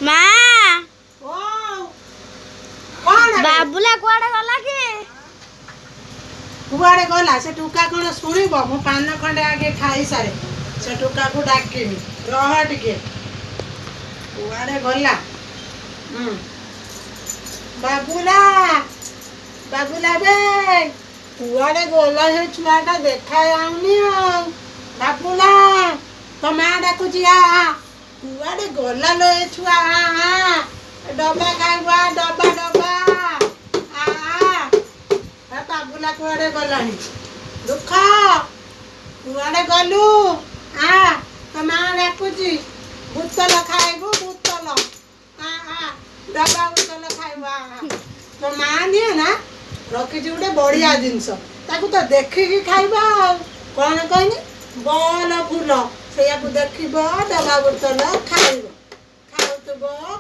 माँ ओ कौन है बाबूला कुआडे गला कि कुआड़े गला से टुका कौन शुणव मु पान खंडे आगे खाई सारे से टुका को डाकिनी रह टिके कुआड़े गला बाबूला बाबूला बे कुआड़े गला से छुआटा देखा आउनी बाबूला तो माँ डाकुची कुआड़े गला लो ए छुआ डब्बा खाइबा डब्बा डब्बा बाबूला कुआड़े गलानी दुख कुआड़े गलु तो माँ डाकुची बुतल खाइबु बुतल डब्बा बुतल खाइबा तो माँ दिए ना रखिची गोटे बढ़िया जिनस ताकू तो देखिकी खाइबा कौन कहनी बल फूल से देखब डब्बा बोतल खाइब खाऊब